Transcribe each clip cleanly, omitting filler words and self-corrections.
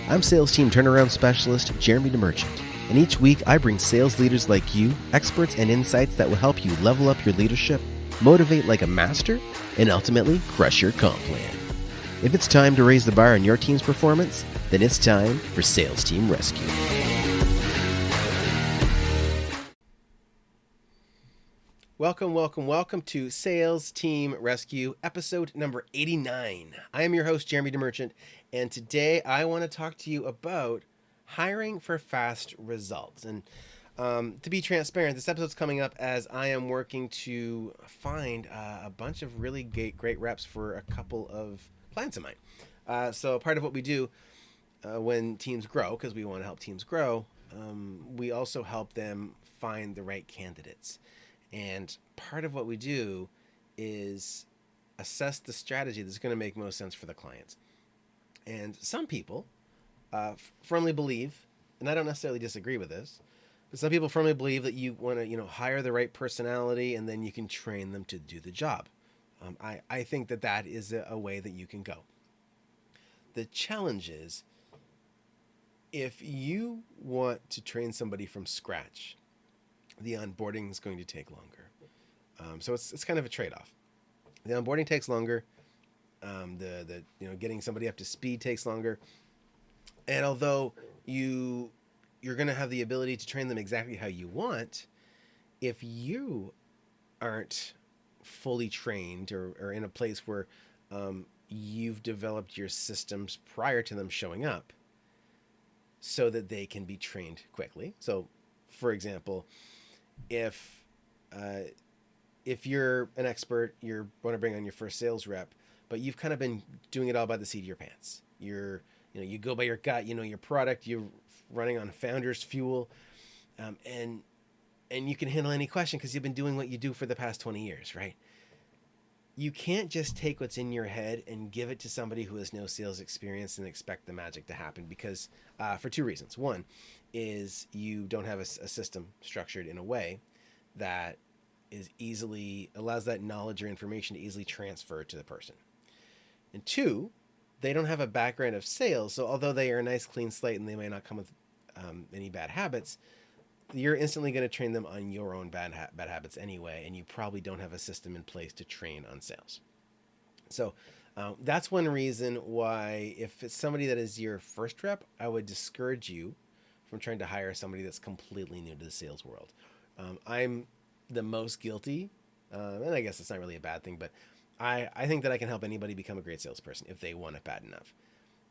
I'm sales team turnaround specialist Jeremy DeMerchant, and each week I bring sales leaders like you experts and insights that will help you level up your leadership, motivate like a master, and ultimately crush your comp plan. If it's time to raise the bar on your team's performance, then it's time for Sales Team Rescue. Welcome to Sales Team Rescue, episode number 89. I am your host, Jeremy DeMerchant, and today I want to talk to you about hiring for fast results. And to be transparent, this episode's coming up as I am working to find a bunch of really great reps for a couple of clients of mine. So part of what we do when teams grow, because we want to help teams grow, we also help them find the right candidates. And part of what we do is assess the strategy that's going to make most sense for the clients. And some people firmly believe, and I don't necessarily disagree with this, but some people firmly believe that you want to, hire the right personality and then you can train them to do the job. I think that is a way that you can go. The challenge is, if you want to train somebody from scratch, the onboarding is going to take longer. So it's kind of a trade-off. The onboarding takes longer. Getting somebody up to speed takes longer. And although you're going to have the ability to train them exactly how you want, if you aren't fully trained or in a place where you've developed your systems prior to them showing up so that they can be trained quickly. So, for example, if you're an expert, you want to bring on your first sales rep, but you've kind of been doing it all by the seat of your pants. You go by your gut, your product, you're running on founder's fuel, and you can handle any question because you've been doing what you do for the past 20 years, right? You can't just take what's in your head and give it to somebody who has no sales experience and expect the magic to happen because for two reasons. One is you don't have a system structured in a way that allows that knowledge or information to easily transfer to the person. And two, they don't have a background of sales. So although they are a nice clean slate and they may not come with any bad habits, you're instantly going to train them on your own bad habits anyway, and you probably don't have a system in place to train on sales. So that's one reason why, if it's somebody that is your first rep, I would discourage you from trying to hire somebody that's completely new to the sales world. I'm the most guilty, and I guess it's not really a bad thing, but I think that I can help anybody become a great salesperson if they want it bad enough.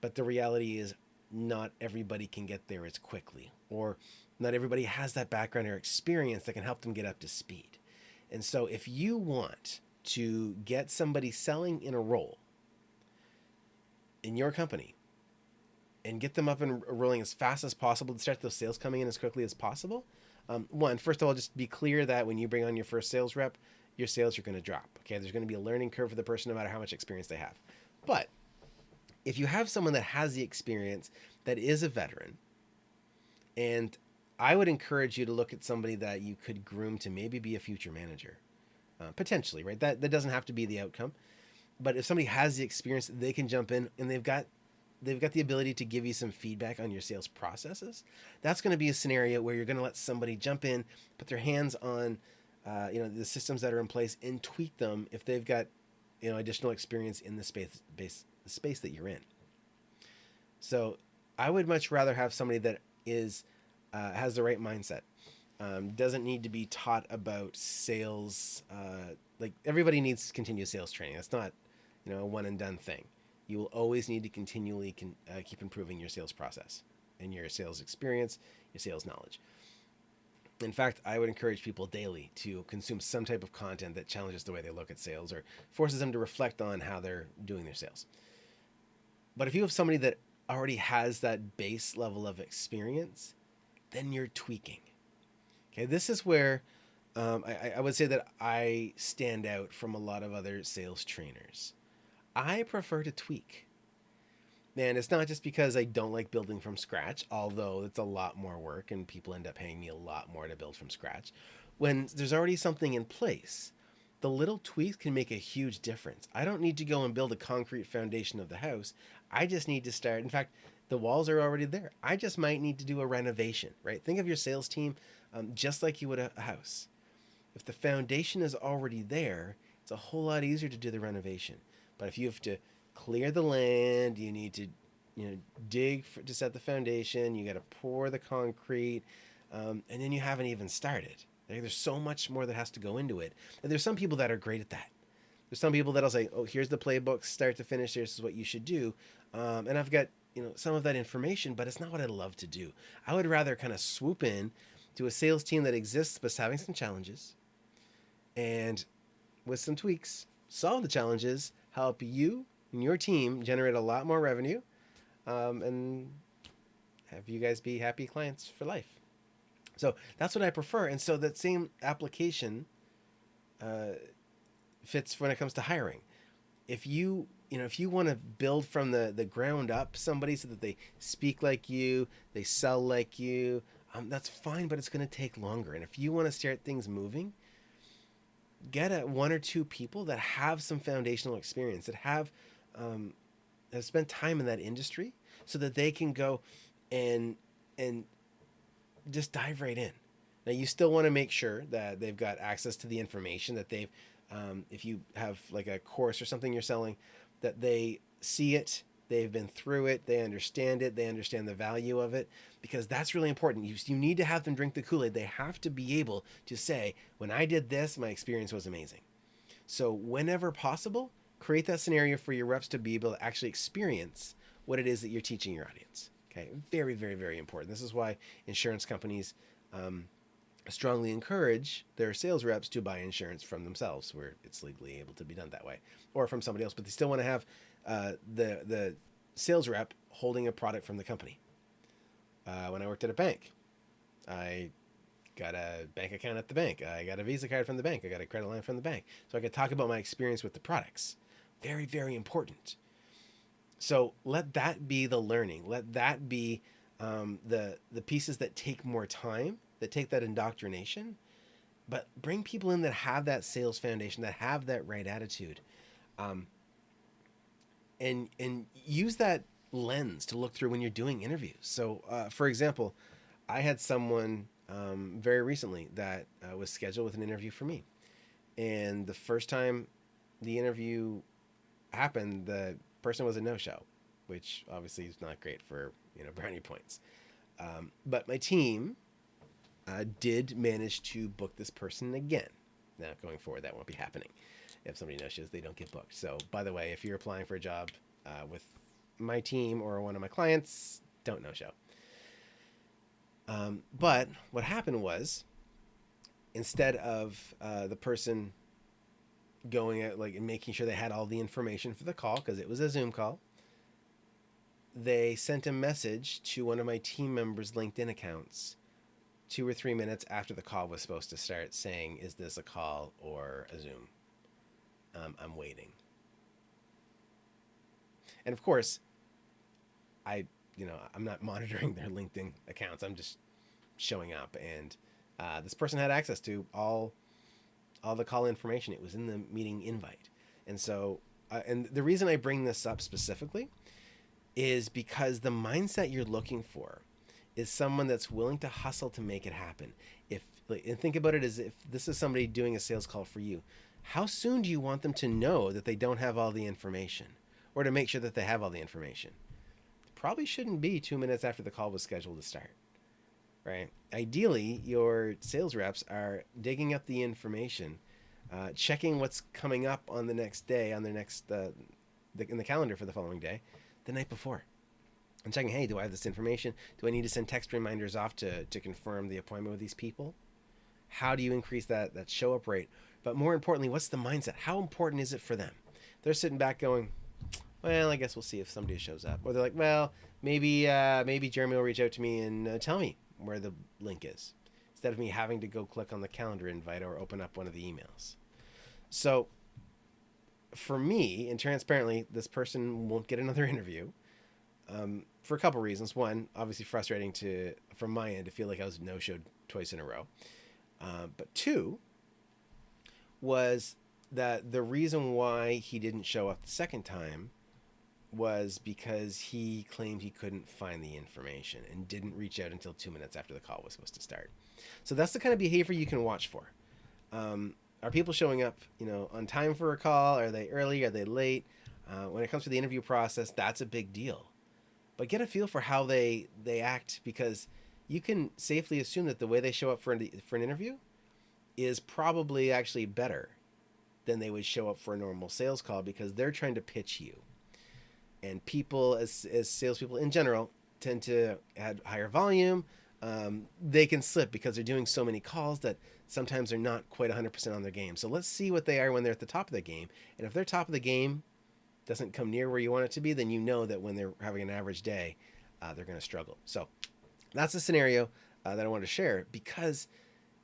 But the reality is not everybody can get there as quickly, or not everybody has that background or experience that can help them get up to speed. And so if you want to get somebody selling in a role in your company and get them up and rolling as fast as possible to start those sales coming in as quickly as possible, first of all, just be clear that when you bring on your first sales rep, your sales are going to drop. Okay, there's going to be a learning curve for the person no matter how much experience they have. But if you have someone that has the experience, that is a veteran, and I would encourage you to look at somebody that you could groom to maybe be a future manager, potentially, right? That doesn't have to be the outcome. But if somebody has the experience, they can jump in and they've got the ability to give you some feedback on your sales processes. That's going to be a scenario where you're going to let somebody jump in, put their hands on, the systems that are in place and tweak them if they've got, additional experience in the space that you're in. So I would much rather have somebody that has the right mindset. Doesn't need to be taught about sales. Like everybody needs continuous sales training. That's not, a one and done thing. You will always need to continually keep improving your sales process and your sales experience, your sales knowledge. In fact, I would encourage people daily to consume some type of content that challenges the way they look at sales or forces them to reflect on how they're doing their sales. But if you have somebody that already has that base level of experience, then you're tweaking. Okay, this is where I would say that I stand out from a lot of other sales trainers. I prefer to tweak. And it's not just because I don't like building from scratch, although it's a lot more work and people end up paying me a lot more to build from scratch. When there's already something in place, the little tweaks can make a huge difference. I don't need to go and build a concrete foundation of the house. I just need to start. In fact, the walls are already there. I just might need to do a renovation, right? Think of your sales team just like you would a house. If the foundation is already there, it's a whole lot easier to do the renovation. But if you have to clear the land, you need to, dig to set the foundation. You got to pour the concrete, and then you haven't even started. There's so much more that has to go into it. And there's some people that are great at that. There's some people that'll say, "Oh, here's the playbook, start to finish. This is what you should do," and I've got some of that information, but it's not what I love to do. I would rather kind of swoop in to a sales team that exists but is having some challenges, and with some tweaks, solve the challenges, help you and your team generate a lot more revenue, and have you guys be happy clients for life. So that's what I prefer. And so that same application fits when it comes to hiring. If you want to build from the ground up somebody so that they speak like you, they sell like you, that's fine, but it's going to take longer. And if you want to start things moving, get one or two people that have some foundational experience, that have spent time in that industry, so that they can go and just dive right in. Now, you still want to make sure that they've got access to the information, that they've, if you have like a course or something you're selling, that they see it, they've been through it, they understand the value of it, because that's really important. You need to have them drink the Kool-Aid. They have to be able to say, when I did this, my experience was amazing. So whenever possible, create that scenario for your reps to be able to actually experience what it is that you're teaching your audience. Okay, very, very, very important. This is why insurance companies strongly encourage their sales reps to buy insurance from themselves, where it's legally able to be done that way, or from somebody else. But they still want to have the sales rep holding a product from the company. When I worked at a bank, I got a bank account at the bank. I got a Visa card from the bank. I got a credit line from the bank. So I could talk about my experience with the products. Very, very important. So let that be the learning. Let that be the pieces that take more time, that take that indoctrination, but bring people in that have that sales foundation, that have that right attitude, and use that lens to look through when you're doing interviews. So, for example, I had someone very recently that was scheduled with an interview for me, and the first time the interview happened, the person was a no-show, which obviously is not great for brownie points. But my team did manage to book this person again. Now, going forward, that won't be happening. If somebody no-shows, they don't get booked. So, by the way, if you're applying for a job with my team or one of my clients, don't no-show. But what happened was, instead of the person going out and making sure they had all the information for the call, because it was a Zoom call, they sent a message to one of my team members' LinkedIn accounts 2 or 3 minutes after the call was supposed to start, saying, "Is this a call or a Zoom? I'm waiting." And of course, I'm not monitoring their LinkedIn accounts. I'm just showing up, and this person had access to all the call information. It was in the meeting invite. And so, and the reason I bring this up specifically is because the mindset you're looking for is someone that's willing to hustle to make it happen. And think about it as if this is somebody doing a sales call for you. How soon do you want them to know that they don't have all the information, or to make sure that they have all the information? Probably shouldn't be 2 minutes after the call was scheduled to start, right? Ideally, your sales reps are digging up the information, checking what's coming up on the next day, on their next in the calendar for the following day, the night before, and checking, hey, do I have this information? Do I need to send text reminders off to confirm the appointment with these people? How do you increase that show up rate? But more importantly, what's the mindset? How important is it for them? They're sitting back going, well, I guess we'll see if somebody shows up. Or they're like, well, maybe Jeremy will reach out to me and tell me where the link is, instead of me having to go click on the calendar invite or open up one of the emails. So for me, and transparently, this person won't get another interview for a couple reasons. One, obviously frustrating from my end to feel like I was no-showed twice in a row. But two, was that the reason why he didn't show up the second time was because he claimed he couldn't find the information and didn't reach out until 2 minutes after the call was supposed to start. So that's the kind of behavior you can watch for. Are people showing up, on time for a call? Are they early? Are they late? When it comes to the interview process, that's a big deal. But get a feel for how they act, because you can safely assume that the way they show up for an interview is probably actually better than they would show up for a normal sales call, because they're trying to pitch you. And people, as salespeople in general, tend to add higher volume. They can slip because they're doing so many calls that sometimes they're not quite 100% on their game. So let's see what they are when they're at the top of the game. And if their top of the game doesn't come near where you want it to be, then you know that when they're having an average day, they're going to struggle. So that's a scenario that I want to share, because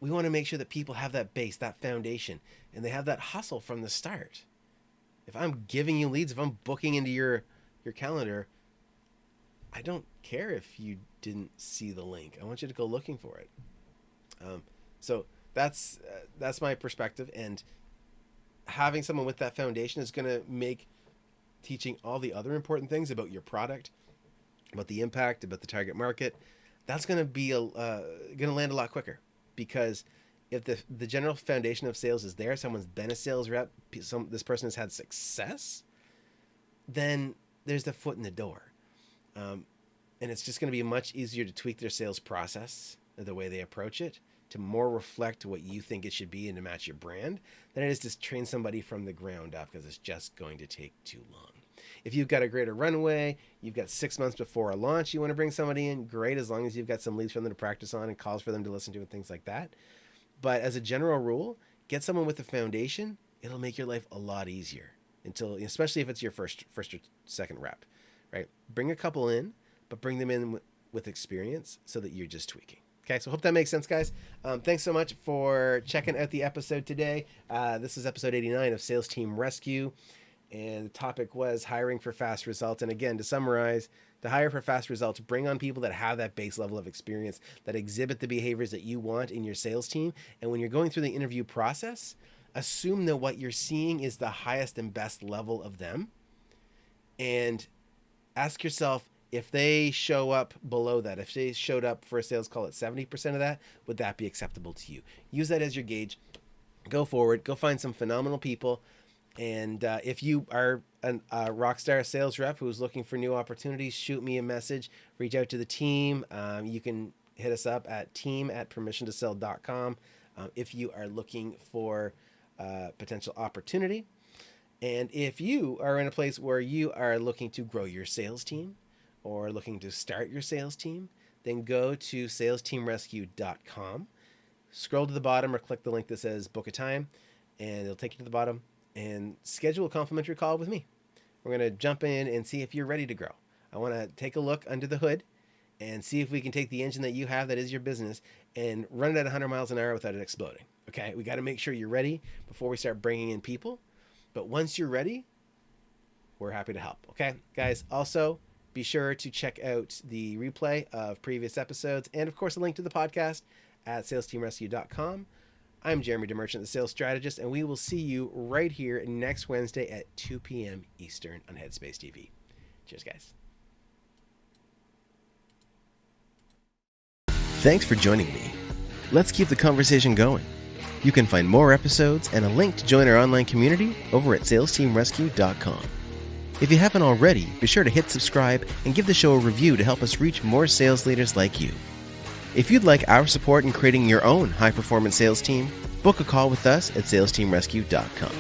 we want to make sure that people have that base, that foundation, and they have that hustle from the start. If I'm giving you leads, if I'm booking into your calendar, I don't care if you didn't see the link. I want you to go looking for it. So that's my perspective, and having someone with that foundation is going to make teaching all the other important things about your product, about the impact, about the target market, that's going to be going to land a lot quicker. Because if the general foundation of sales is there, someone's been a sales rep, this person has had success, then there's the foot in the door. And it's just going to be much easier to tweak their sales process, the way they approach it, to more reflect what you think it should be and to match your brand, than it is to train somebody from the ground up, because it's just going to take too long. If you've got a greater runway, you've got 6 months before a launch, you want to bring somebody in, great, as long as you've got some leads for them to practice on and calls for them to listen to and things like that. But as a general rule, get someone with a foundation. It'll make your life a lot easier, especially if it's your first or second rep, right? Bring a couple in, but bring them in with experience so that you're just tweaking. Okay, so hope that makes sense, guys. Thanks so much for checking out the episode today. This is episode 89 of Sales Team Rescue. And the topic was hiring for fast results. And again, to summarize, to hire for fast results, bring on people that have that base level of experience, that exhibit the behaviors that you want in your sales team. And when you're going through the interview process, assume that what you're seeing is the highest and best level of them. And ask yourself, if they show up below that, if they showed up for a sales call at 70% of that, would that be acceptable to you? Use that as your gauge. Go forward. Go find some phenomenal people. And if you are a rockstar sales rep who's looking for new opportunities, shoot me a message, reach out to the team. You can hit us up at team@permissiontosell.com if you are looking for potential opportunity. And if you are in a place where you are looking to grow your sales team or looking to start your sales team, then go to salesteamrescue.com, scroll to the bottom or click the link that says book a time, and it'll take you to the bottom, and schedule a complimentary call with me. We're going to jump in and see if you're ready to grow. I want to take a look under the hood and see if we can take the engine that you have that is your business and run it at 100 miles an hour without it exploding. Okay, we got to make sure you're ready before we start bringing in people. But once you're ready, we're happy to help. Okay, guys, also be sure to check out the replay of previous episodes and, of course, a link to the podcast at salesteamrescue.com. I'm Jeremy DeMerchant, the sales strategist, and we will see you right here next Wednesday at 2 p.m. Eastern on Headspace TV. Cheers, guys. Thanks for joining me. Let's keep the conversation going. You can find more episodes and a link to join our online community over at salesteamrescue.com. If you haven't already, be sure to hit subscribe and give the show a review to help us reach more sales leaders like you. If you'd like our support in creating your own high-performance sales team, book a call with us at salesteamrescue.com.